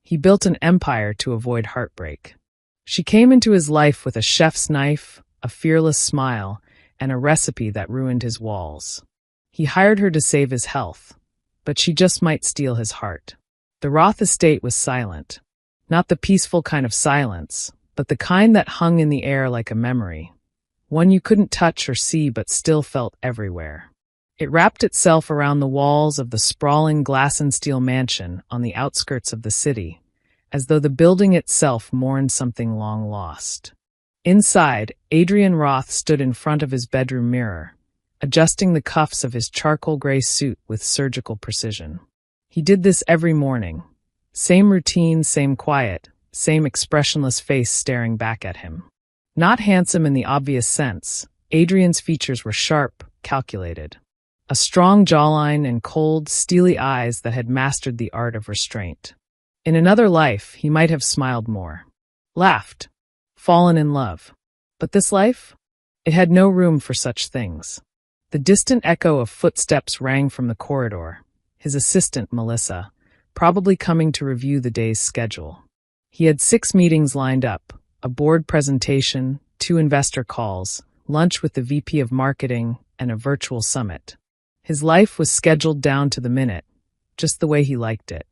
He built an empire to avoid heartbreak. She came into his life with a chef's knife, a fearless smile, and a recipe that ruined his walls. He hired her to save his health, but she just might steal his heart. The Roth estate was silent. Not the peaceful kind of silence, but the kind that hung in the air like a memory. One you couldn't touch or see but still felt everywhere. It wrapped itself around the walls of the sprawling glass and steel mansion on the outskirts of the city, as though the building itself mourned something long lost. Inside, Adrian Roth stood in front of his bedroom mirror, adjusting the cuffs of his charcoal gray suit with surgical precision. He did this every morning. Same routine, same quiet, same expressionless face staring back at him. Not handsome in the obvious sense, Adrian's features were sharp, calculated. A strong jawline and cold, steely eyes that had mastered the art of restraint. In another life, he might have smiled more, laughed, fallen in love. But this life? It had no room for such things. The distant echo of footsteps rang from the corridor, his assistant, Melissa, probably coming to review the day's schedule. He had 6 meetings lined up, a board presentation, 2 investor calls, lunch with the VP of marketing, and a virtual summit. His life was scheduled down to the minute, just the way he liked it.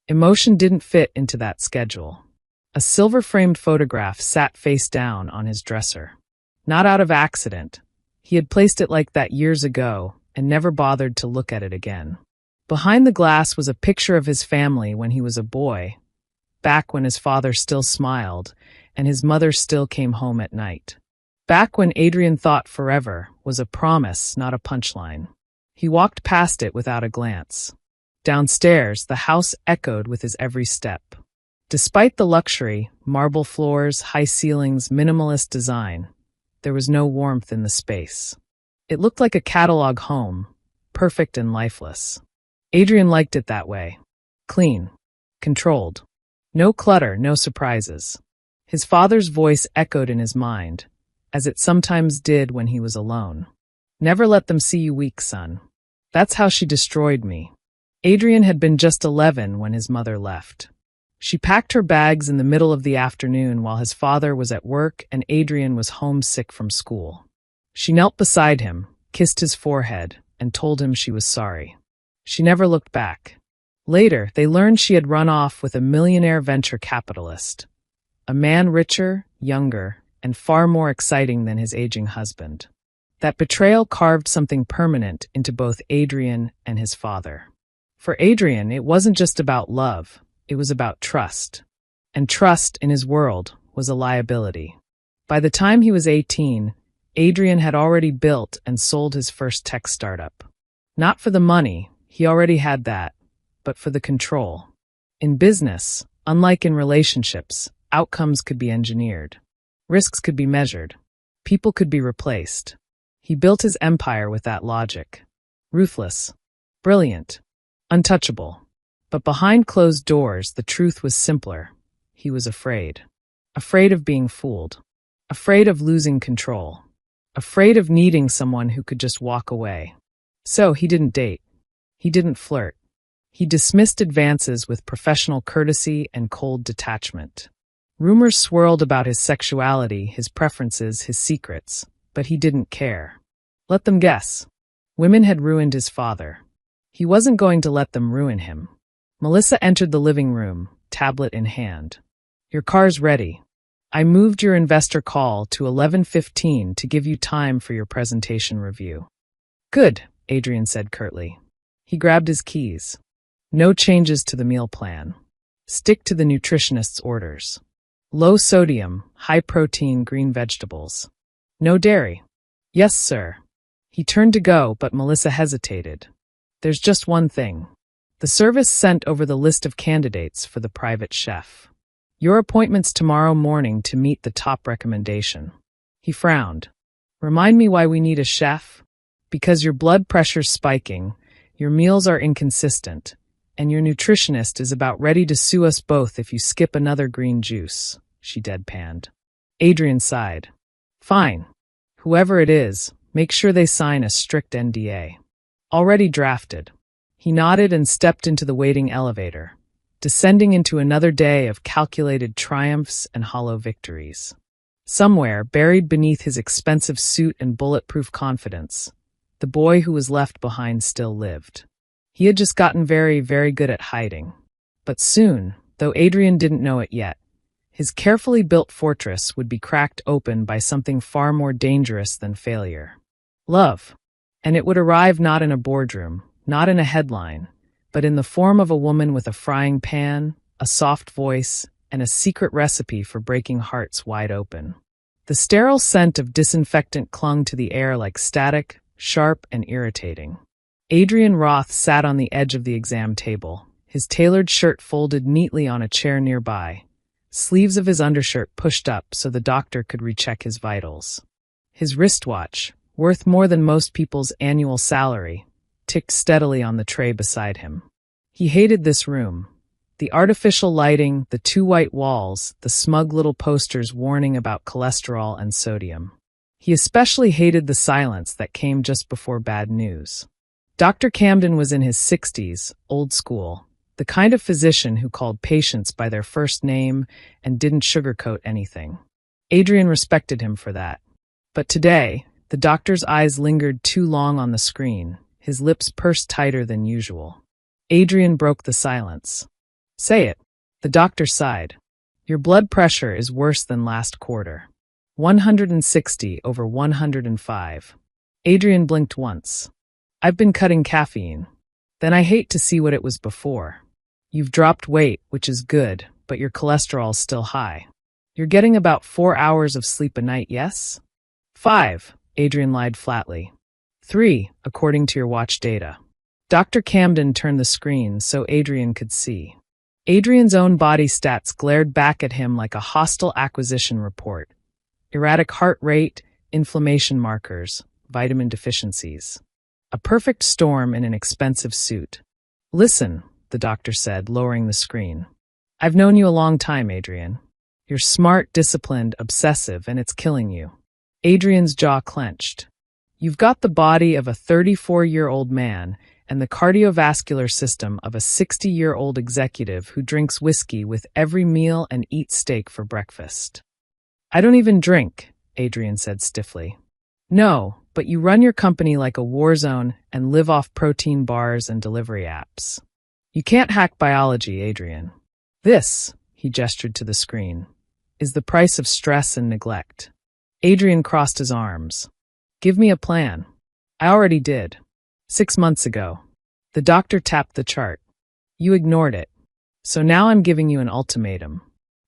Emotion didn't fit into that schedule. A silver-framed photograph sat face down on his dresser. Not out of accident. He had placed it like that years ago and never bothered to look at it again. Behind the glass was a picture of his family when he was a boy, back when his father still smiled and his mother still came home at night. Back when Adrian thought forever was a promise, not a punchline. He walked past it without a glance. Downstairs, the house echoed with his every step. Despite the luxury, marble floors, high ceilings, minimalist design, there was no warmth in the space. It looked like a catalog home, perfect and lifeless. Adrian liked it that way. Clean. Controlled. No clutter, no surprises. His father's voice echoed in his mind, as it sometimes did when he was alone. Never let them see you weak, son. That's how she destroyed me. Adrian had been just 11 when his mother left. She packed her bags in the middle of the afternoon while his father was at work and Adrian was homesick from school. She knelt beside him, kissed his forehead, and told him she was sorry. She never looked back. Later, they learned she had run off with a millionaire venture capitalist. A man richer, younger, and far more exciting than his aging husband. That betrayal carved something permanent into both Adrian and his father. For Adrian, it wasn't just about love, it was about trust. And trust, in his world, was a liability. By the time he was 18, Adrian had already built and sold his first tech startup. Not for the money, he already had that, but for the control. In business, unlike in relationships, outcomes could be engineered. Risks could be measured. People could be replaced. He built his empire with that logic. Ruthless. Brilliant. Untouchable. But behind closed doors, the truth was simpler. He was afraid. Afraid of being fooled. Afraid of losing control. Afraid of needing someone who could just walk away. So he didn't date. He didn't flirt. He dismissed advances with professional courtesy and cold detachment. Rumors swirled about his sexuality, his preferences, his secrets, but he didn't care. Let them guess. Women had ruined his father. He wasn't going to let them ruin him. Melissa entered the living room, tablet in hand. Your car's ready. I moved your investor call to 11:15 to give you time for your presentation review. Good, Adrian said curtly. He grabbed his keys. No changes to the meal plan. Stick to the nutritionist's orders. Low sodium, high protein, green vegetables. No dairy. Yes, sir. He turned to go, but Melissa hesitated. There's just one thing. The service sent over the list of candidates for the private chef. Your appointment's tomorrow morning to meet the top recommendation. He frowned. Remind me why we need a chef? Because your blood pressure's spiking, your meals are inconsistent, and your nutritionist is about ready to sue us both if you skip another green juice, she deadpanned. Adrian sighed. Fine. Whoever it is, make sure they sign a strict NDA. Already drafted. He nodded and stepped into the waiting elevator. descending into another day of calculated triumphs and hollow victories. Somewhere, buried beneath his expensive suit and bulletproof confidence, the boy who was left behind still lived. He had just gotten very, very good at hiding. But soon, though Adrian didn't know it yet, his carefully built fortress would be cracked open by something far more dangerous than failure. Love. And it would arrive not in a boardroom, not in a headline, but in the form of a woman with a frying pan, a soft voice, and a secret recipe for breaking hearts wide open. The sterile scent of disinfectant clung to the air like static, sharp, and irritating. Adrian Roth sat on the edge of the exam table, his tailored shirt folded neatly on a chair nearby, sleeves of his undershirt pushed up so the doctor could recheck his vitals. His wristwatch, worth more than most people's annual salary, ticked steadily on the tray beside him. He hated this room. The artificial lighting, the two white walls, the smug little posters warning about cholesterol and sodium. He especially hated the silence that came just before bad news. Dr. Camden was in his 60s, old school, the kind of physician who called patients by their first name and didn't sugarcoat anything. Adrian respected him for that. But today, the doctor's eyes lingered too long on the screen, his lips pursed tighter than usual. Adrian broke the silence. Say it. The doctor sighed. Your blood pressure is worse than last quarter. 160 over 105. Adrian blinked once. I've been cutting caffeine. Then I hate to see what it was before. You've dropped weight, which is good, but your cholesterol's still high. You're getting about 4 hours of sleep a night, yes? 5, Adrian lied flatly. 3, according to your watch data. Dr. Camden turned the screen so Adrian could see. Adrian's own body stats glared back at him like a hostile acquisition report. Erratic heart rate, inflammation markers, vitamin deficiencies. A perfect storm in an expensive suit. Listen, the doctor said, lowering the screen. I've known you a long time, Adrian. You're smart, disciplined, obsessive, and it's killing you. Adrian's jaw clenched. You've got the body of a 34-year-old man and the cardiovascular system of a 60-year-old executive who drinks whiskey with every meal and eats steak for breakfast. I don't even drink, Adrian said stiffly. No, but you run your company like a war zone and live off protein bars and delivery apps. You can't hack biology, Adrian. This, he gestured to the screen, is the price of stress and neglect. Adrian crossed his arms. Give me a plan. I already did. 6 months ago. The doctor tapped the chart. You ignored it. So now I'm giving you an ultimatum.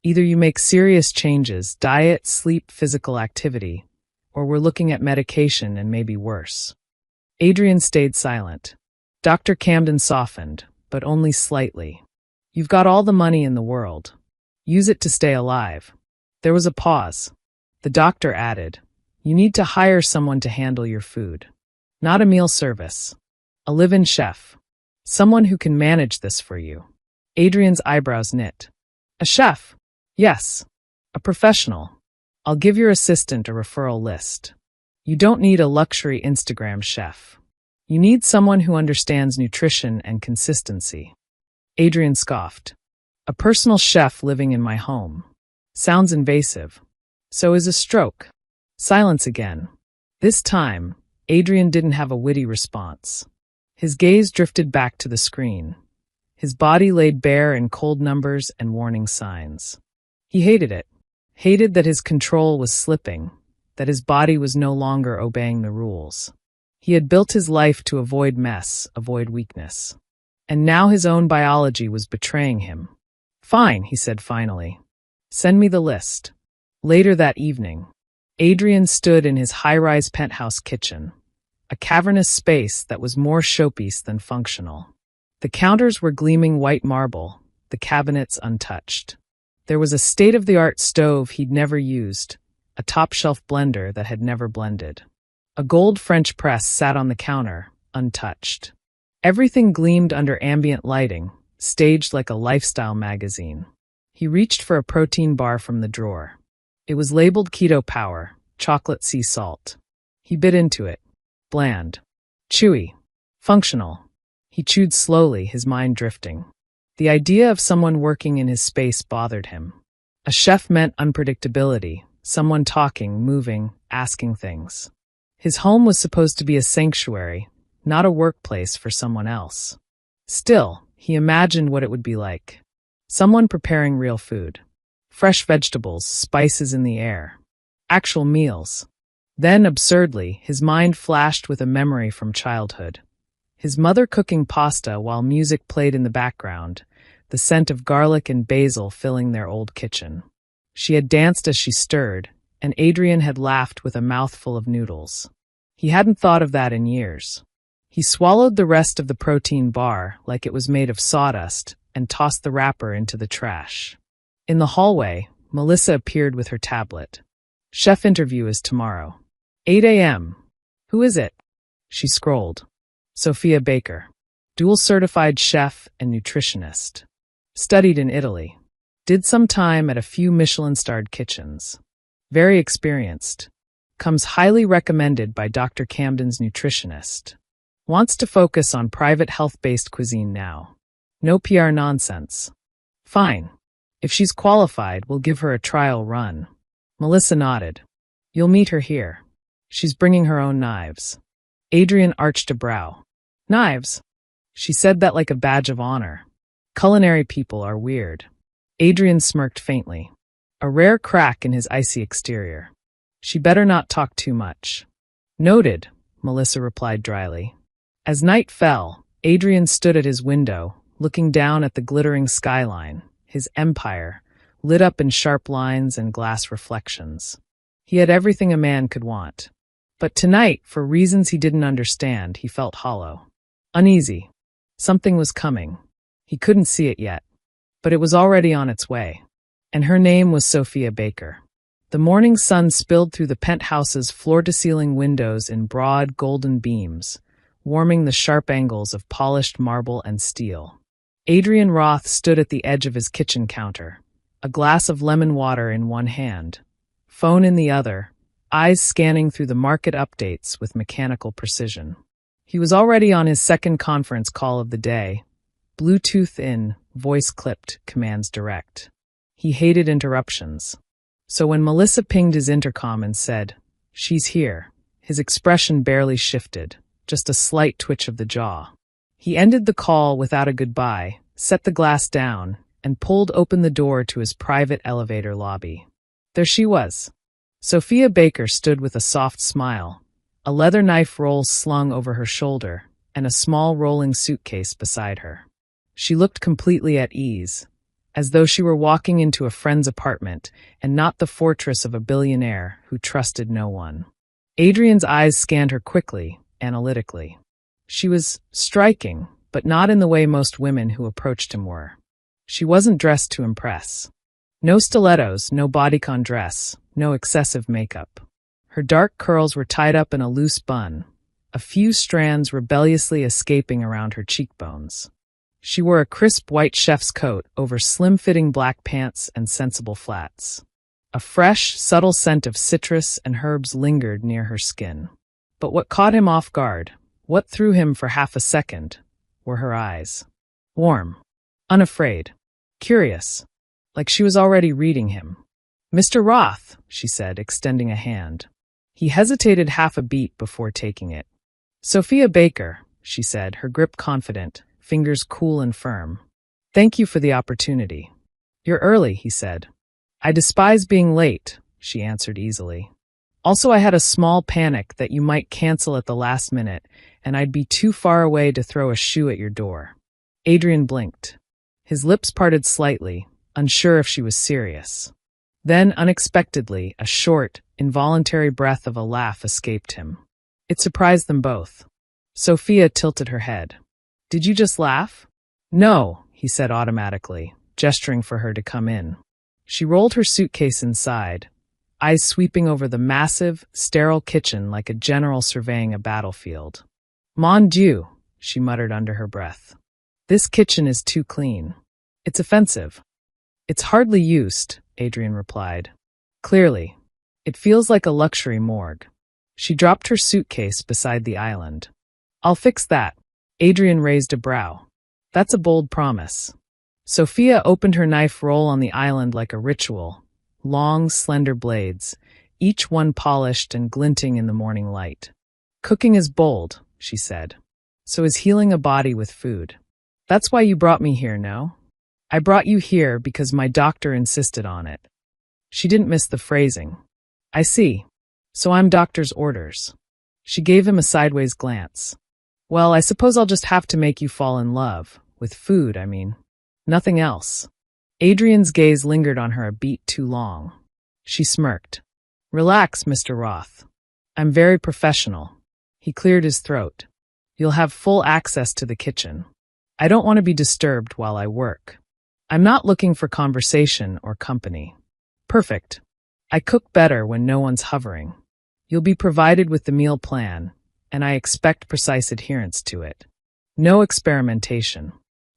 Either you make serious changes, diet, sleep, physical activity, or we're looking at medication and maybe worse. Adrian stayed silent. Dr. Camden softened, but only slightly. You've got all the money in the world. Use it to stay alive. There was a pause. The doctor added, you need to hire someone to handle your food. Not a meal service. A live-in chef. Someone who can manage this for you. Adrian's eyebrows knit. A chef? Yes. A professional. I'll give your assistant a referral list. You don't need a luxury Instagram chef. You need someone who understands nutrition and consistency. Adrian scoffed. A personal chef living in my home. Sounds invasive. So is a stroke. Silence again. This time, Adrian didn't have a witty response. His gaze drifted back to the screen. His body laid bare in cold numbers and warning signs. He hated it. Hated that his control was slipping, that his body was no longer obeying the rules. He had built his life to avoid mess, avoid weakness. And now his own biology was betraying him. Fine, he said finally. Send me the list. Later that evening, Adrian stood in his high-rise penthouse kitchen, a cavernous space that was more showpiece than functional. The counters were gleaming white marble, the cabinets untouched. There was a state-of-the-art stove he'd never used, a top-shelf blender that had never blended. A gold French press sat on the counter, untouched. Everything gleamed under ambient lighting, staged like a lifestyle magazine. He reached for a protein bar from the drawer. It was labeled Keto Power, chocolate sea salt. He bit into it. Bland. Chewy. Functional. He chewed slowly, his mind drifting. The idea of someone working in his space bothered him. A chef meant unpredictability, someone talking, moving, asking things. His home was supposed to be a sanctuary, not a workplace for someone else. Still, he imagined what it would be like. Someone preparing real food. Fresh vegetables, spices in the air. Actual meals. Then, absurdly, his mind flashed with a memory from childhood. His mother cooking pasta while music played in the background, the scent of garlic and basil filling their old kitchen. She had danced as she stirred, and Adrian had laughed with a mouthful of noodles. He hadn't thought of that in years. He swallowed the rest of the protein bar like it was made of sawdust and tossed the wrapper into the trash. In the hallway, Melissa appeared with her tablet. Chef interview is tomorrow. 8 a.m. Who is it? She scrolled. Sophia Baker. Dual certified chef and nutritionist. Studied in Italy. Did some time at a few Michelin-starred kitchens. Very experienced. Comes highly recommended by Dr. Camden's nutritionist. Wants to focus on private health-based cuisine now. No PR nonsense. Fine. If she's qualified, we'll give her a trial run. Melissa nodded. You'll meet her here. She's bringing her own knives. Adrian arched a brow. Knives? She said that like a badge of honor. Culinary people are weird. Adrian smirked faintly. A rare crack in his icy exterior. She better not talk too much. Noted, Melissa replied dryly. As night fell, Adrian stood at his window, looking down at the glittering skyline, his empire, lit up in sharp lines and glass reflections. He had everything a man could want. But tonight, for reasons he didn't understand, he felt hollow. Uneasy. Something was coming. He couldn't see it yet. But it was already on its way. And her name was Sophia Baker. The morning sun spilled through the penthouse's floor-to-ceiling windows in broad, golden beams, warming the sharp angles of polished marble and steel. Adrian Roth stood at the edge of his kitchen counter, a glass of lemon water in one hand, phone in the other, eyes scanning through the market updates with mechanical precision. He was already on his second conference call of the day, Bluetooth in, voice clipped, commands direct. He hated interruptions. So when Melissa pinged his intercom and said, "She's here," his expression barely shifted, just a slight twitch of the jaw. He ended the call without a goodbye, set the glass down, and pulled open the door to his private elevator lobby. There she was. Sophia Baker stood with a soft smile, a leather knife roll slung over her shoulder, and a small rolling suitcase beside her. She looked completely at ease, as though she were walking into a friend's apartment and not the fortress of a billionaire who trusted no one. Adrian's eyes scanned her quickly, analytically. She was striking, but not in the way most women who approached him were. She wasn't dressed to impress. No stilettos, no bodycon dress, no excessive makeup. Her dark curls were tied up in a loose bun, a few strands rebelliously escaping around her cheekbones. She wore a crisp white chef's coat over slim-fitting black pants and sensible flats. A fresh, subtle scent of citrus and herbs lingered near her skin. But what caught him off guard, what threw him for half a second, were her eyes. Warm, unafraid, curious, like she was already reading him. "Mr. Roth," she said, extending a hand. He hesitated half a beat before taking it. "Sophia Baker," she said, her grip confident, fingers cool and firm. "Thank you for the opportunity." "You're early," he said. "I despise being late," she answered easily. "Also, I had a small panic that you might cancel at the last minute, and I'd be too far away to throw a shoe at your door." Adrian blinked. His lips parted slightly, unsure if she was serious. Then, unexpectedly, a short, involuntary breath of a laugh escaped him. It surprised them both. Sophia tilted her head. "Did you just laugh?" "No," he said automatically, gesturing for her to come in. She rolled her suitcase inside, eyes sweeping over the massive, sterile kitchen like a general surveying a battlefield. "Mon Dieu," she muttered under her breath. "This kitchen is too clean. It's offensive." "It's hardly used," Adrian replied. "Clearly. It feels like a luxury morgue." She dropped her suitcase beside the island. "I'll fix that." Adrian raised a brow. "That's a bold promise." Sophia opened her knife roll on the island like a ritual, long, slender blades, each one polished and glinting in the morning light. Cooking is bold, she said. So is healing a body with food. That's why you brought me here, no? I brought you here because my doctor insisted on it. She didn't miss the phrasing. I see. So I'm doctor's orders. She gave him a sideways glance. Well, I suppose I'll just have to make you fall in love. With food, I mean. Nothing else. Adrian's gaze lingered on her a beat too long. She smirked. Relax, Mr. Roth. I'm very professional. He cleared his throat. You'll have full access to the kitchen. I don't want to be disturbed while I work. I'm not looking for conversation or company. Perfect. I cook better when no one's hovering. You'll be provided with the meal plan, and I expect precise adherence to it. No experimentation.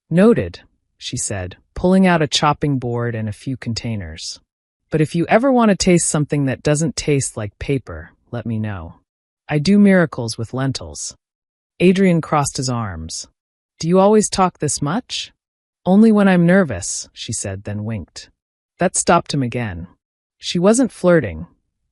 Noted, she said, pulling out a chopping board and a few containers. But if you ever want to taste something that doesn't taste like paper, let me know. I do miracles with lentils. Adrian crossed his arms. Do you always talk this much? Only when I'm nervous, she said, then winked. That stopped him again. She wasn't flirting,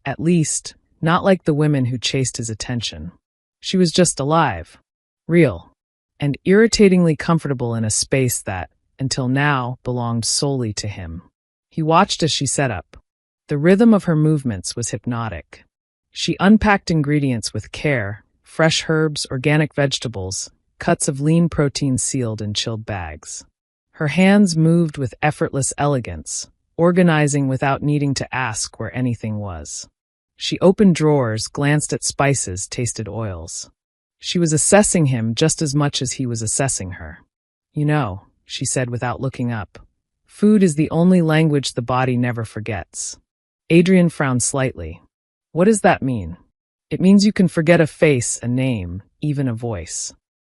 at least, not like the women who chased his attention. She was just alive, real, and irritatingly comfortable in a space that, until now, belonged solely to him. He watched as she set up. The rhythm of her movements was hypnotic. She unpacked ingredients with care, fresh herbs, organic vegetables, cuts of lean protein sealed in chilled bags. Her hands moved with effortless elegance, organizing without needing to ask where anything was. She opened drawers, glanced at spices, tasted oils. She was assessing him just as much as he was assessing her. You know, she said without looking up, food is the only language the body never forgets. Adrian frowned slightly. What does that mean? It means you can forget a face, a name, even a voice.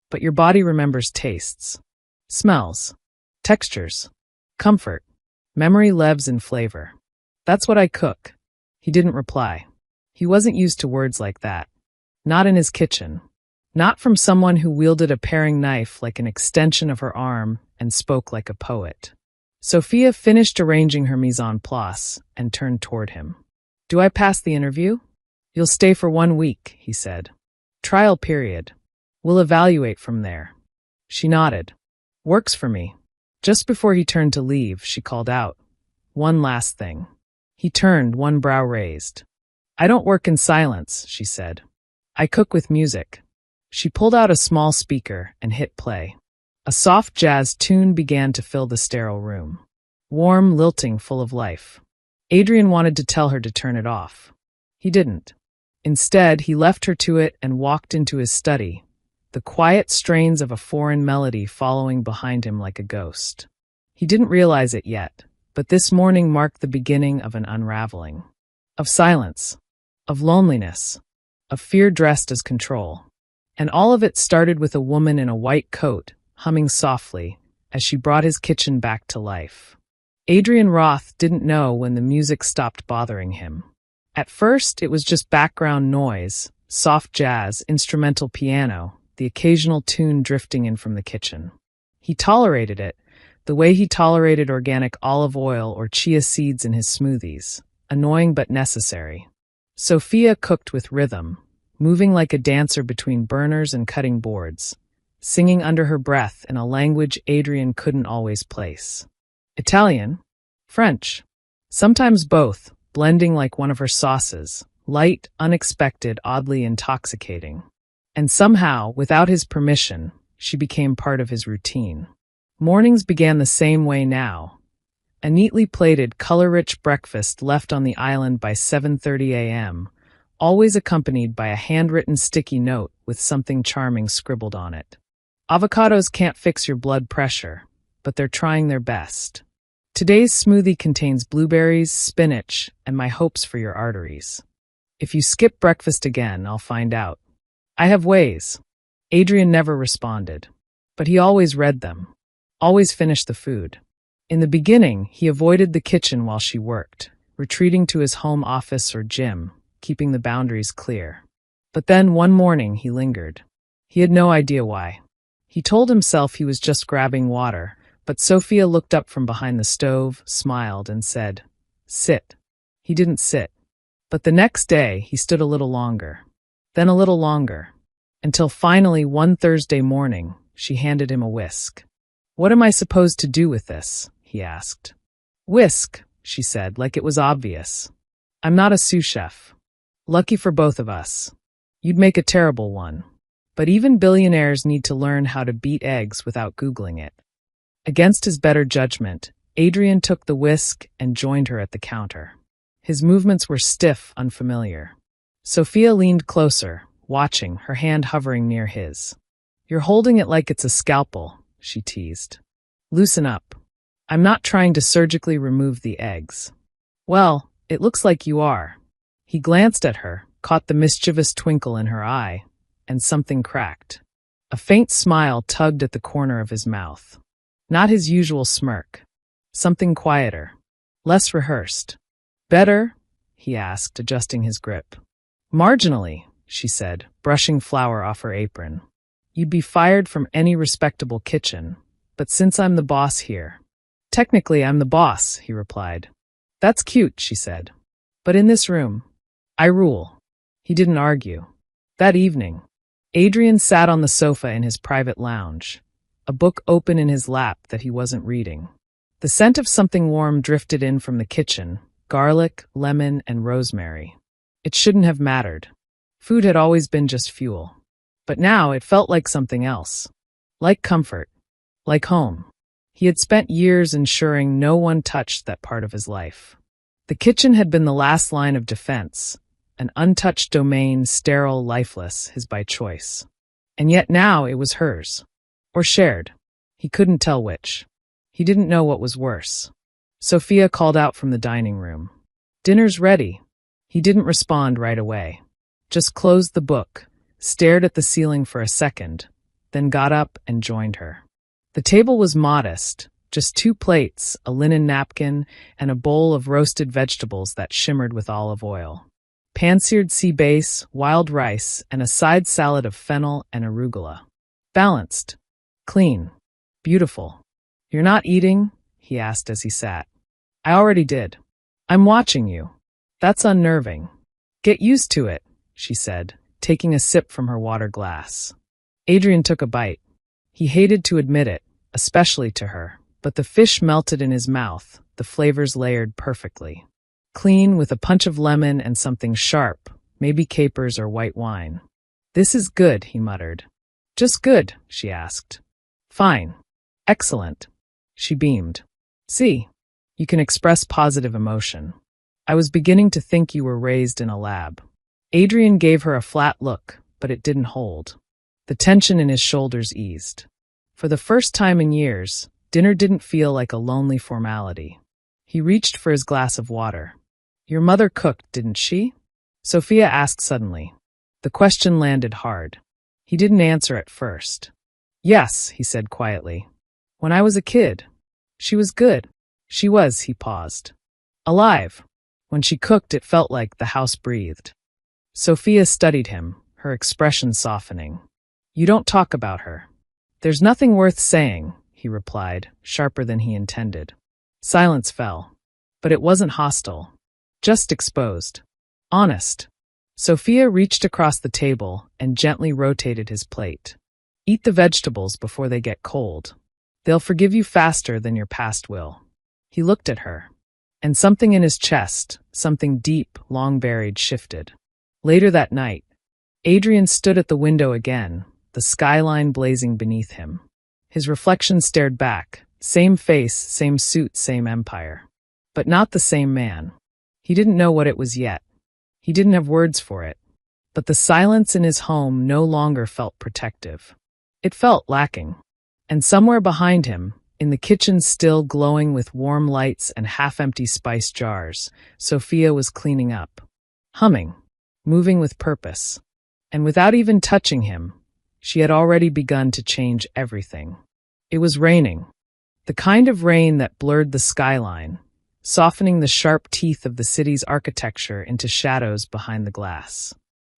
But your body remembers tastes, smells, textures, comfort, memory, lives, and flavor. That's what I cook. He didn't reply. He wasn't used to words like that. Not in his kitchen. Not from someone who wielded a paring knife like an extension of her arm and spoke like a poet. Sophia finished arranging her mise en place and turned toward him. Do I pass the interview? You'll stay for 1 week, he said. Trial period. We'll evaluate from there. She nodded. Works for me. Just before he turned to leave, she called out, one last thing. He turned, one brow raised. I don't work in silence, she said. I cook with music. She pulled out a small speaker and hit play. A soft jazz tune began to fill the sterile room. Warm, lilting, full of life. Adrian wanted to tell her to turn it off. He didn't. Instead, he left her to it and walked into his study, the quiet strains of a foreign melody following behind him like a ghost. He didn't realize it yet, but this morning marked the beginning of an unraveling. Of silence. Of loneliness. Of fear dressed as control. And all of it started with a woman in a white coat, humming softly, as she brought his kitchen back to life. Adrian Roth didn't know when the music stopped bothering him. At first, it was just background noise, soft jazz, instrumental piano, the occasional tune drifting in from the kitchen. He tolerated it, the way he tolerated organic olive oil or chia seeds in his smoothies, annoying but necessary. Sophia cooked with rhythm, moving like a dancer between burners and cutting boards, singing under her breath in a language Adrian couldn't always place. Italian? French? Sometimes both, blending like one of her sauces, light, unexpected, oddly intoxicating. And somehow, without his permission, she became part of his routine. Mornings began the same way now. A neatly plated, color-rich breakfast left on the island by 7:30 a.m., always accompanied by a handwritten sticky note with something charming scribbled on it. Avocados can't fix your blood pressure, but they're trying their best. Today's smoothie contains blueberries, spinach, and my hopes for your arteries. If you skip breakfast again, I'll find out. I have ways. Adrian never responded, but he always read them, always finished the food. In the beginning, he avoided the kitchen while she worked, retreating to his home office or gym, keeping the boundaries clear. But then one morning he lingered. He had no idea why. He told himself he was just grabbing water, But Sophia looked up from behind the stove, smiled, and said, "Sit." He didn't sit. But the next day, he stood a little longer. Then a little longer. Until finally, one Thursday morning, she handed him a whisk. "What am I supposed to do with this?" he asked. "Whisk," she said, like it was obvious. "I'm not a sous chef. Lucky for both of us. You'd make a terrible one. But even billionaires need to learn how to beat eggs without Googling it." Against his better judgment, Adrian took the whisk and joined her at the counter. His movements were stiff, unfamiliar. Sophia leaned closer, watching, her hand hovering near his. "You're holding it like it's a scalpel," she teased. "Loosen up. I'm not trying to surgically remove the eggs." "Well, it looks like you are." He glanced at her, caught the mischievous twinkle in her eye, and something cracked. A faint smile tugged at the corner of his mouth. Not his usual smirk. Something quieter. Less rehearsed. "Better?" he asked, adjusting his grip. "Marginally," she said, brushing flour off her apron. "You'd be fired from any respectable kitchen, but since I'm the boss here—" "Technically, I'm the boss," he replied. "That's cute," she said. "But in this room, I rule." He didn't argue. That evening, Adrian sat on the sofa in his private lounge, a book open in his lap that he wasn't reading. The scent of something warm drifted in from the kitchen, garlic, lemon, and rosemary. It shouldn't have mattered. Food had always been just fuel. But now it felt like something else. Like comfort. Like home. He had spent years ensuring no one touched that part of his life. The kitchen had been the last line of defense, an untouched domain, sterile, lifeless, his by choice. And yet now it was hers. Or shared. He couldn't tell which. He didn't know what was worse. Sophia called out from the dining room. "Dinner's ready." He didn't respond right away. Just closed the book, stared at the ceiling for a second, then got up and joined her. The table was modest, just 2 plates, a linen napkin, and a bowl of roasted vegetables that shimmered with olive oil. Pan-seared sea bass, wild rice, and a side salad of fennel and arugula. Balanced. Clean. Beautiful. "You're not eating?" he asked as he sat. "I already did." "I'm watching you." "That's unnerving." "Get used to it," she said, taking a sip from her water glass. Adrian took a bite. He hated to admit it, especially to her, but the fish melted in his mouth, the flavors layered perfectly. Clean, with a punch of lemon and something sharp, maybe capers or white wine. "This is good," he muttered. "Just good?" she asked. "Fine. Excellent." She beamed. "See, you can express positive emotion. I was beginning to think you were raised in a lab." Adrian gave her a flat look, but it didn't hold. The tension in his shoulders eased. For the first time in years, dinner didn't feel like a lonely formality. He reached for his glass of water. "Your mother cooked, didn't she?" Sophia asked suddenly. The question landed hard. He didn't answer at first. "Yes," he said quietly. "When I was a kid. She was good. She was," he paused. "Alive. When she cooked, it felt like the house breathed." Sophia studied him, her expression softening. "You don't talk about her." "There's nothing worth saying," he replied, sharper than he intended. Silence fell. But it wasn't hostile. Just exposed. Honest. Sophia reached across the table and gently rotated his plate. "Eat the vegetables before they get cold. They'll forgive you faster than your past will." He looked at her. And something in his chest, something deep, long buried, shifted. Later that night, Adrian stood at the window again, the skyline blazing beneath him. His reflection stared back, same face, same suit, same empire. But not the same man. He didn't know what it was yet. He didn't have words for it. But the silence in his home no longer felt protective. It felt lacking. And somewhere behind him, in the kitchen still glowing with warm lights and half-empty spice jars, Sophia was cleaning up. Humming. Moving with purpose. And without even touching him, she had already begun to change everything. It was raining. The kind of rain that blurred the skyline, softening the sharp teeth of the city's architecture into shadows behind the glass.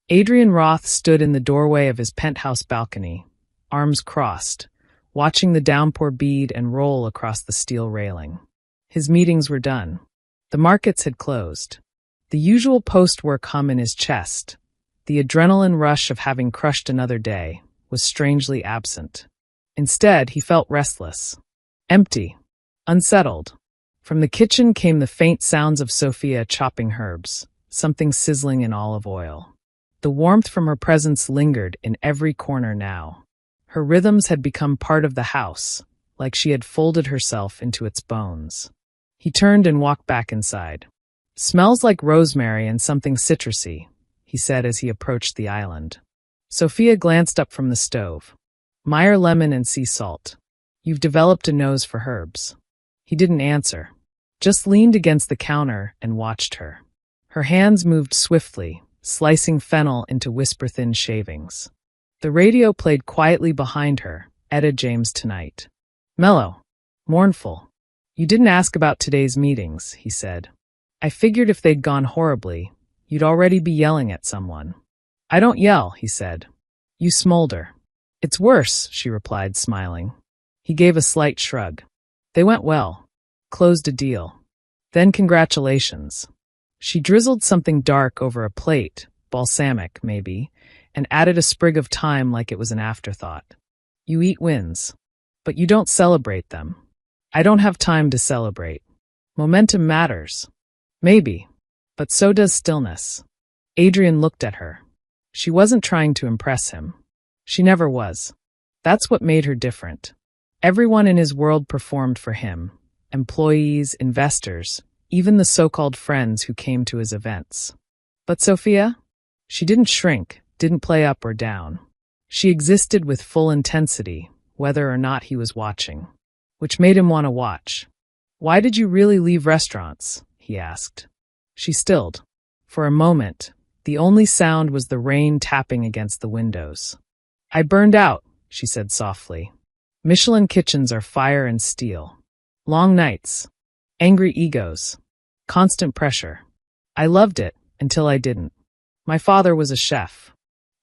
Adrian Roth stood in the doorway of his penthouse balcony, arms crossed, watching the downpour bead and roll across the steel railing. His meetings were done. The markets had closed. The usual post-work hum in his chest, the adrenaline rush of having crushed another day, was strangely absent. Instead, he felt restless, empty, unsettled. From the kitchen came the faint sounds of Sophia chopping herbs, something sizzling in olive oil. The warmth from her presence lingered in every corner now. Her rhythms had become part of the house, like she had folded herself into its bones. He turned and walked back inside. "Smells like rosemary and something citrusy," he said as he approached the island. Sophia glanced up from the stove. "Meyer lemon and sea salt. You've developed a nose for herbs." He didn't answer, just leaned against the counter and watched her. Her hands moved swiftly, slicing fennel into whisper-thin shavings. The radio played quietly behind her, Etta James Tonight. Mellow, mournful. "You didn't ask about today's meetings," he said. "I figured if they'd gone horribly, you'd already be yelling at someone." "I don't yell," he said. "You smolder." "It's worse," she replied, smiling. He gave a slight shrug. "They went well. Closed a deal. Then congratulations." She drizzled something dark over a plate, balsamic, maybe, and added a sprig of thyme like it was an afterthought. "You eat wins, but you don't celebrate them." "I don't have time to celebrate. Momentum matters." "Maybe, but so does stillness." Adrian looked at her. She wasn't trying to impress him. She never was. That's what made her different. Everyone in his world performed for him. Employees, investors, even the so-called friends who came to his events. But Sophia? She didn't shrink, didn't play up or down. She existed with full intensity, whether or not he was watching. Which made him want to watch. "Why did you really leave restaurants?" he asked. She stilled. For a moment, the only sound was the rain tapping against the windows. "I burned out," she said softly. "Michelin kitchens are fire and steel. Long nights. Angry egos. Constant pressure. I loved it until I didn't. My father was a chef.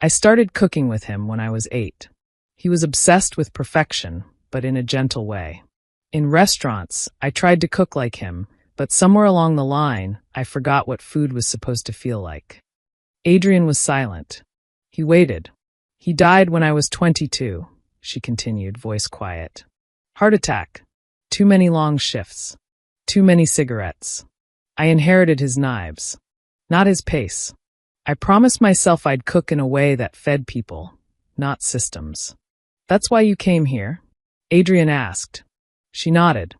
I started cooking with him when I was 8. He was obsessed with perfection, but in a gentle way. In restaurants, I tried to cook like him, but somewhere along the line, I forgot what food was supposed to feel like." Adrian was silent. He waited. "He died when I was 22, she continued, voice quiet. "Heart attack. Too many long shifts. Too many cigarettes. I inherited his knives. Not his pace. I promised myself I'd cook in a way that fed people, not systems." "That's why you came here?" Adrian asked. She nodded.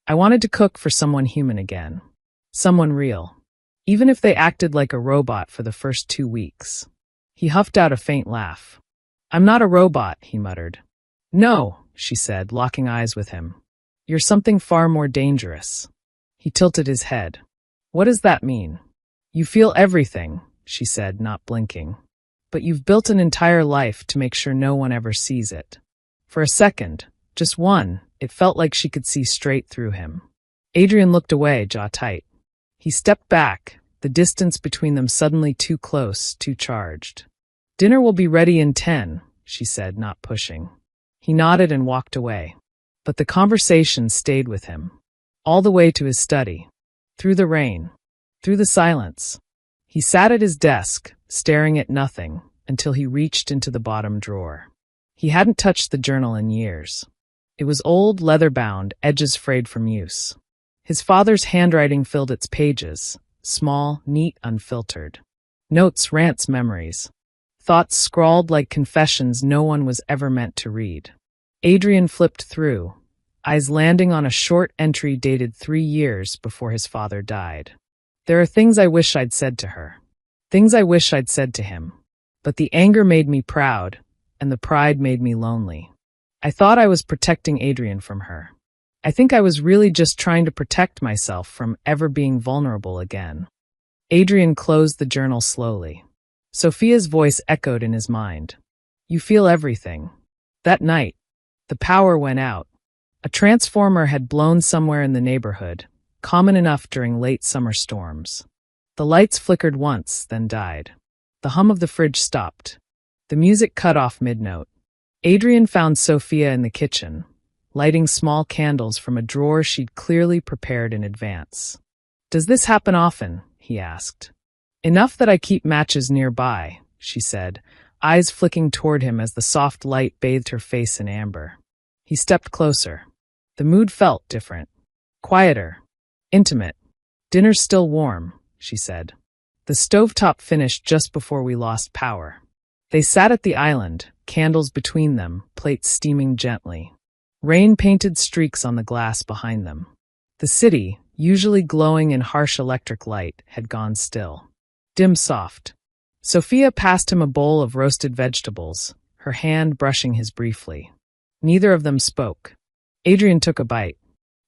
"I wanted to cook for someone human again. Someone real. Even if they acted like a robot for the first 2 weeks." He huffed out a faint laugh. "I'm not a robot," he muttered. "No," she said, locking eyes with him. "You're something far more dangerous." He tilted his head. "What does that mean?" "You feel everything," she said, not blinking. "But you've built an entire life to make sure no one ever sees it." For a second, just one, it felt like she could see straight through him. Adrian looked away, jaw tight. He stepped back, the distance between them suddenly too close, too charged. "Dinner will be ready in 10, she said, not pushing. He nodded and walked away. But the conversation stayed with him. All the way to his study. Through the rain. Through the silence. He sat at his desk, staring at nothing, until he reached into the bottom drawer. He hadn't touched the journal in years. It was old, leather-bound, edges frayed from use. His father's handwriting filled its pages, small, neat, unfiltered. Notes, rants, memories. Thoughts scrawled like confessions no one was ever meant to read. Adrian flipped through, eyes landing on a short entry dated 3 years before his father died. "There are things I wish I'd said to her. Things I wish I'd said to him. But the anger made me proud, and the pride made me lonely. I thought I was protecting Adrian from her. I think I was really just trying to protect myself from ever being vulnerable again." Adrian closed the journal slowly. Sophia's voice echoed in his mind. "You feel everything." That night, the power went out. A transformer had blown somewhere in the neighborhood, common enough during late summer storms. The lights flickered once, then died. The hum of the fridge stopped. The music cut off mid-note. Adrian found Sophia in the kitchen, lighting small candles from a drawer she'd clearly prepared in advance. "Does this happen often?" he asked. "Enough that I keep matches nearby," she said, eyes flicking toward him as the soft light bathed her face in amber. He stepped closer. The mood felt different. Quieter. Intimate. "Dinner's still warm," she said. "The stovetop finished just before we lost power." They sat at the island, candles between them, plates steaming gently. Rain painted streaks on the glass behind them. The city, usually glowing in harsh electric light, had gone still. Dim soft. Sophia passed him a bowl of roasted vegetables, her hand brushing his briefly. Neither of them spoke. Adrian took a bite.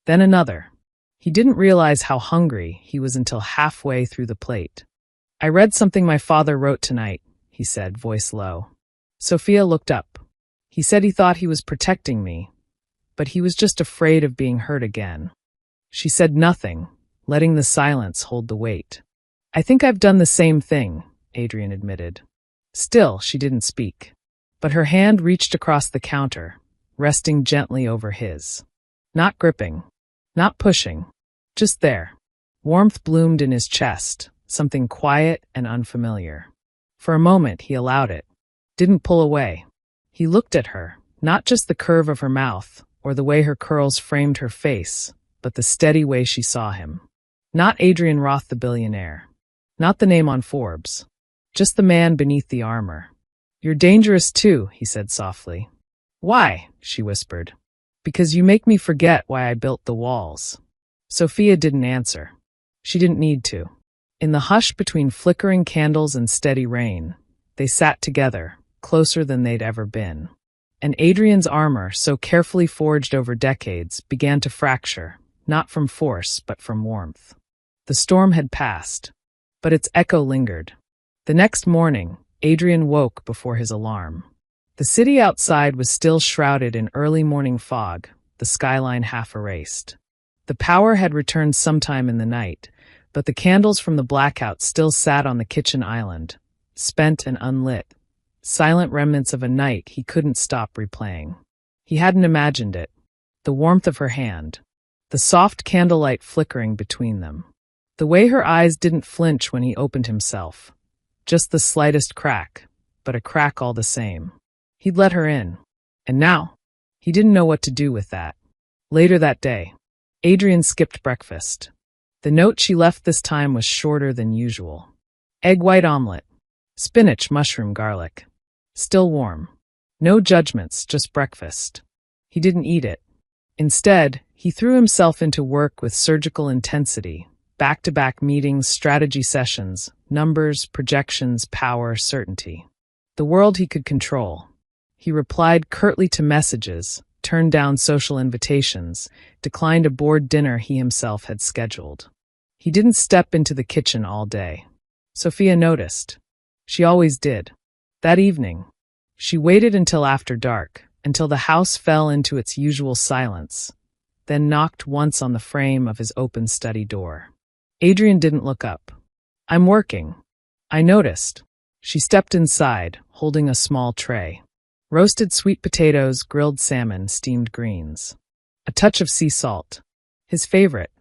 Then another. He didn't realize how hungry he was until halfway through the plate. "I read something my father wrote tonight," he said, voice low. Sophia looked up. "He said he thought he was protecting me, but he was just afraid of being hurt again." She said nothing, letting the silence hold the weight. "I think I've done the same thing," Adrian admitted. Still, she didn't speak. But her hand reached across the counter, resting gently over his. Not gripping. Not pushing. Just there. Warmth bloomed in his chest, something quiet and unfamiliar. For a moment, he allowed it. Didn't pull away. He looked at her, not just the curve of her mouth, or the way her curls framed her face, but the steady way she saw him. Not Adrian Roth the billionaire. Not the name on Forbes. Just the man beneath the armor. "You're dangerous too," he said softly. "Why?" she whispered. "Because you make me forget why I built the walls." Sophia didn't answer. She didn't need to. In the hush between flickering candles and steady rain, they sat together, closer than they'd ever been. And Adrian's armor, so carefully forged over decades, began to fracture, not from force, but from warmth. The storm had passed, but its echo lingered. The next morning, Adrian woke before his alarm. The city outside was still shrouded in early morning fog, the skyline half erased. The power had returned sometime in the night, but the candles from the blackout still sat on the kitchen island, spent and unlit, silent remnants of a night he couldn't stop replaying. He hadn't imagined it. The warmth of her hand. The soft candlelight flickering between them. The way her eyes didn't flinch when he opened himself. Just the slightest crack, but a crack all the same. He'd let her in. And now, he didn't know what to do with that. Later that day, Adrian skipped breakfast. The note she left this time was shorter than usual. Egg white omelet. Spinach, mushroom, garlic. Still warm. No judgments, just breakfast. He didn't eat it. Instead, he threw himself into work with surgical intensity. Back-to-back meetings, strategy sessions, numbers, projections, power, certainty. The world he could control. He replied curtly to messages, turned down social invitations, declined a board dinner he himself had scheduled. He didn't step into the kitchen all day. Sophia noticed. She always did. That evening, she waited until after dark, until the house fell into its usual silence, then knocked once on the frame of his open study door. Adrian didn't look up. "I'm working." "I noticed." She stepped inside, holding a small tray. Roasted sweet potatoes, grilled salmon, steamed greens. A touch of sea salt. His favorite.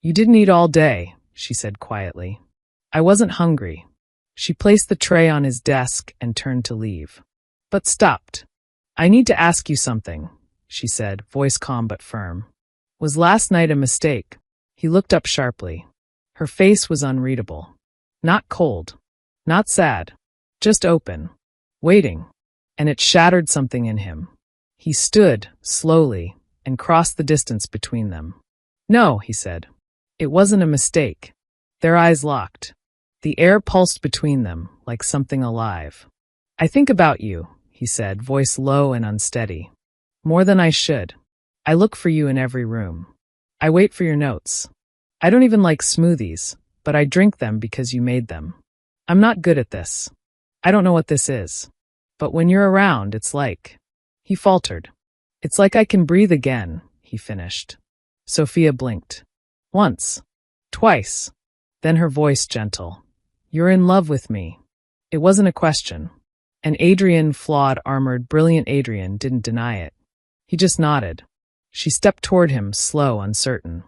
"You didn't eat all day," she said quietly. "I wasn't hungry." She placed the tray on his desk and turned to leave. But stopped. "I need to ask you something," she said, voice calm but firm. "Was last night a mistake?" He looked up sharply. Her face was unreadable. Not cold. Not sad. Just open. Waiting. And it shattered something in him. He stood, slowly, and crossed the distance between them. "No," he said. "It wasn't a mistake." Their eyes locked. The air pulsed between them, like something alive. "I think about you," he said, voice low and unsteady. "More than I should. I look for you in every room. I wait for your notes. I don't even like smoothies, but I drink them because you made them. I'm not good at this. I don't know what this is. But when you're around, it's like..." He faltered. "It's like I can breathe again," he finished. Sophia blinked. Once. Twice. Then her voice gentle. "You're in love with me." It wasn't a question. And Adrian, flawed, armored, brilliant Adrian, didn't deny it. He just nodded. She stepped toward him, slow, uncertain.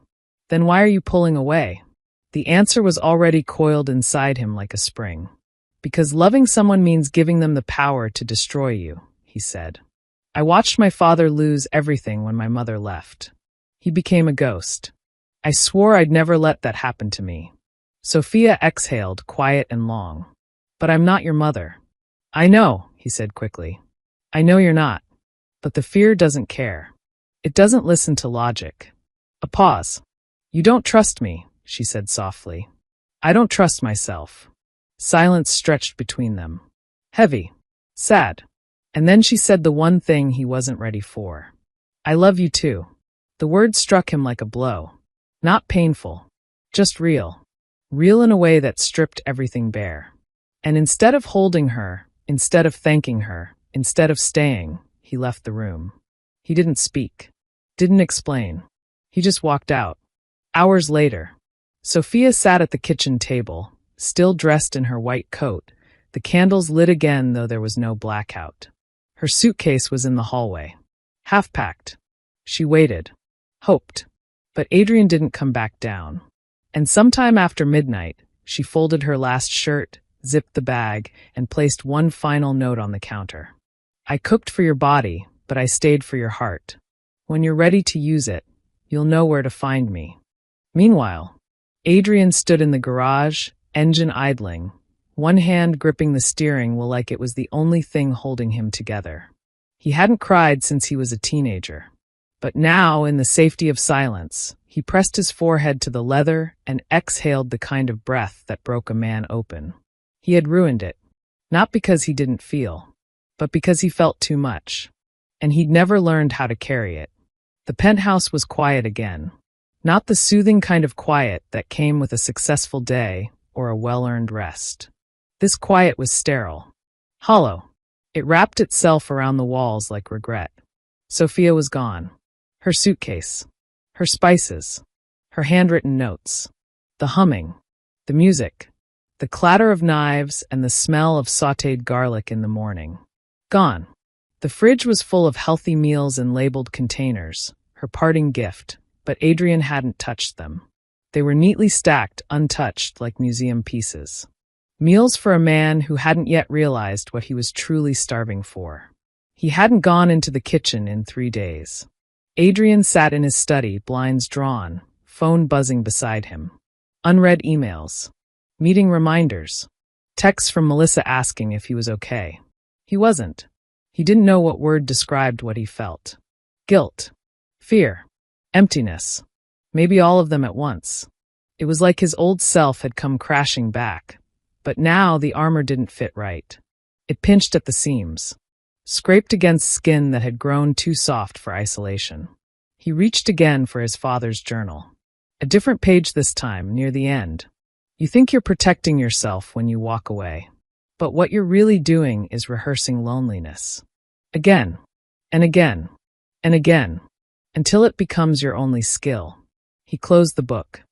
Then why are you pulling away? The answer was already coiled inside him like a spring. Because loving someone means giving them the power to destroy you, he said. I watched my father lose everything when my mother left. He became a ghost. I swore I'd never let that happen to me. Sophia exhaled, quiet and long. But I'm not your mother. I know, he said quickly. I know you're not. But the fear doesn't care. It doesn't listen to logic. A pause. You don't trust me, she said softly. I don't trust myself. Silence stretched between them. Heavy. Sad. And then she said the one thing he wasn't ready for. I love you too. The word struck him like a blow. Not painful. Just real. Real in a way that stripped everything bare. And instead of holding her, instead of thanking her, instead of staying, he left the room. He didn't speak. Didn't explain. He just walked out. Hours later, Sophia sat at the kitchen table, still dressed in her white coat, the candles lit again though there was no blackout. Her suitcase was in the hallway. Half-packed. She waited. Hoped. But Adrian didn't come back down. And sometime after midnight, she folded her last shirt, zipped the bag, and placed one final note on the counter. I cooked for your body, but I stayed for your heart. When you're ready to use it, you'll know where to find me. Meanwhile, Adrian stood in the garage, engine idling, one hand gripping the steering wheel like it was the only thing holding him together. He hadn't cried since he was a teenager. But now, in the safety of silence, he pressed his forehead to the leather and exhaled the kind of breath that broke a man open. He had ruined it, not because he didn't feel, but because he felt too much. And he'd never learned how to carry it. The penthouse was quiet again. Not the soothing kind of quiet that came with a successful day or a well-earned rest. This quiet was sterile. Hollow. It wrapped itself around the walls like regret. Sophia was gone. Her suitcase. Her spices. Her handwritten notes. The humming. The music. The clatter of knives and the smell of sautéed garlic in the morning. Gone. The fridge was full of healthy meals in labeled containers, her parting gift, but Adrian hadn't touched them. They were neatly stacked, untouched, like museum pieces. Meals for a man who hadn't yet realized what he was truly starving for. He hadn't gone into the kitchen in 3 days. Adrian sat in his study, blinds drawn, phone buzzing beside him. Unread emails. Meeting reminders. Texts from Melissa asking if he was okay. He wasn't. He didn't know what word described what he felt. Guilt. Fear. Emptiness. Maybe all of them at once. It was like his old self had come crashing back. But now the armor didn't fit right. It pinched at the seams. Scraped against skin that had grown too soft for isolation. He reached again for his father's journal. A different page this time, near the end. You think you're protecting yourself when you walk away. But what you're really doing is rehearsing loneliness. Again, and again, and again, until it becomes your only skill. He closed the book.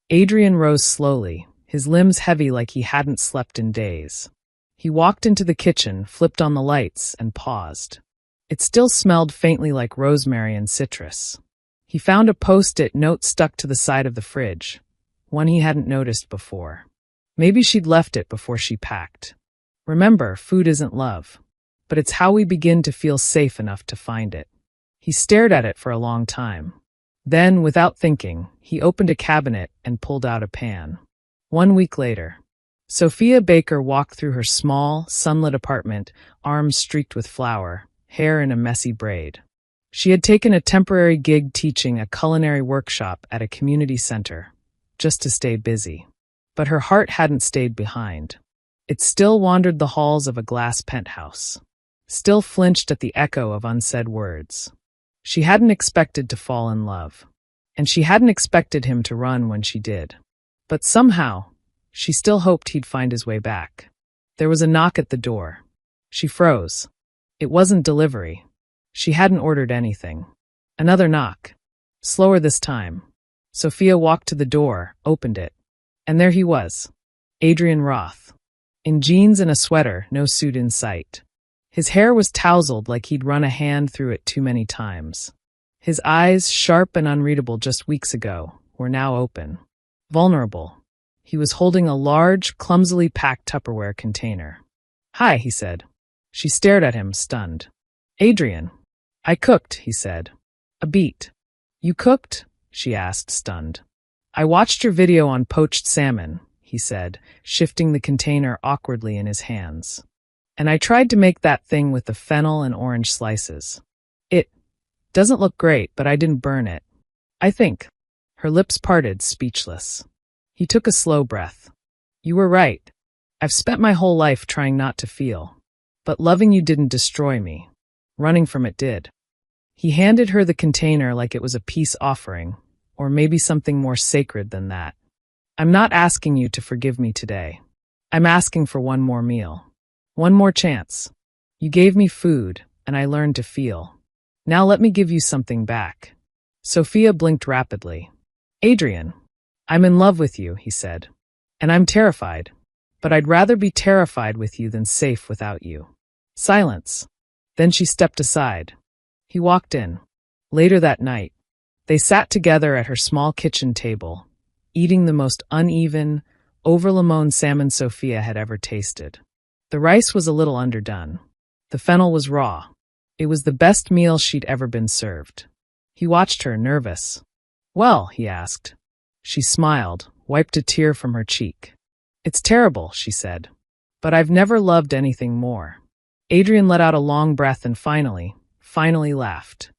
Adrian rose slowly, his limbs heavy like he hadn't slept in days. He walked into the kitchen, flipped on the lights, and paused. It still smelled faintly like rosemary and citrus. He found a post-it note stuck to the side of the fridge, one he hadn't noticed before. Maybe she'd left it before she packed. Remember, food isn't love, but it's how we begin to feel safe enough to find it. He stared at it for a long time. Then, without thinking, he opened a cabinet and pulled out a pan. 1 week later, Sophia Baker walked through her small, sunlit apartment, arms streaked with flour, hair in a messy braid. She had taken a temporary gig teaching a culinary workshop at a community center, just to stay busy. But her heart hadn't stayed behind. It still wandered the halls of a glass penthouse, still flinched at the echo of unsaid words. She hadn't expected to fall in love, and she hadn't expected him to run when she did. But somehow, she still hoped he'd find his way back. There was a knock at the door. She froze. It wasn't delivery. She hadn't ordered anything. Another knock. Slower this time. Sophia walked to the door, opened it. And there he was. Adrian Roth. In jeans and a sweater, no suit in sight. His hair was tousled like he'd run a hand through it too many times. His eyes, sharp and unreadable just weeks ago, were now open. Vulnerable. He was holding a large, clumsily packed Tupperware container. "Hi," he said. She stared at him, stunned. "Adrian." "I cooked," he said. "A beet." "You cooked?" she asked, stunned. "I watched your video on poached salmon," he said, shifting the container awkwardly in his hands. "And I tried to make that thing with the fennel and orange slices. It doesn't look great, but I didn't burn it. I think." Her lips parted, speechless. He took a slow breath. "You were right. I've spent my whole life trying not to feel. But loving you didn't destroy me. Running from it did." He handed her the container like it was a peace offering, or maybe something more sacred than that. "I'm not asking you to forgive me today. I'm asking for one more meal. One more chance. You gave me food, and I learned to feel. Now let me give you something back." Sophia blinked rapidly. "Adrian, I'm in love with you," he said. "And I'm terrified. But I'd rather be terrified with you than safe without you." Silence. Then she stepped aside. He walked in. Later that night, they sat together at her small kitchen table, eating the most uneven, over-limon salmon Sophia had ever tasted. The rice was a little underdone. The fennel was raw. It was the best meal she'd ever been served. He watched her, nervous. "Well," he asked. She smiled, wiped a tear from her cheek. "It's terrible," she said. "But I've never loved anything more." Adrian let out a long breath and finally laughed.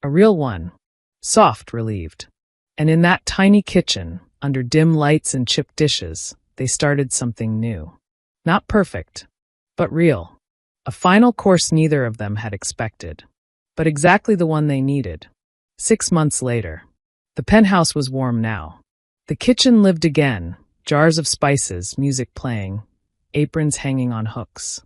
A real one. Soft, relieved. And in that tiny kitchen, under dim lights and chipped dishes, they started something new. Not perfect, but real. A final course neither of them had expected, but exactly the one they needed. 6 months later. The penthouse was warm now. The kitchen lived again, jars of spices, music playing, aprons hanging on hooks.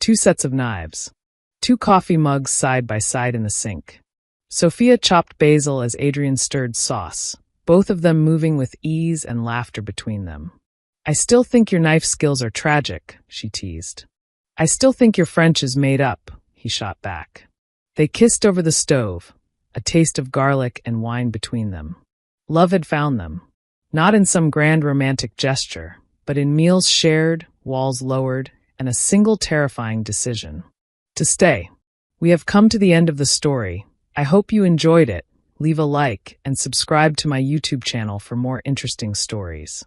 2 sets of knives. 2 coffee mugs side by side in the sink. Sophia chopped basil as Adrian stirred sauce, both of them moving with ease and laughter between them. "I still think your knife skills are tragic," she teased. "I still think your French is made up," he shot back. They kissed over the stove, a taste of garlic and wine between them. Love had found them, not in some grand romantic gesture, but in meals shared, walls lowered, and a single terrifying decision. To stay. We have come to the end of the story. I hope you enjoyed it. Leave a like and subscribe to my YouTube channel for more interesting stories.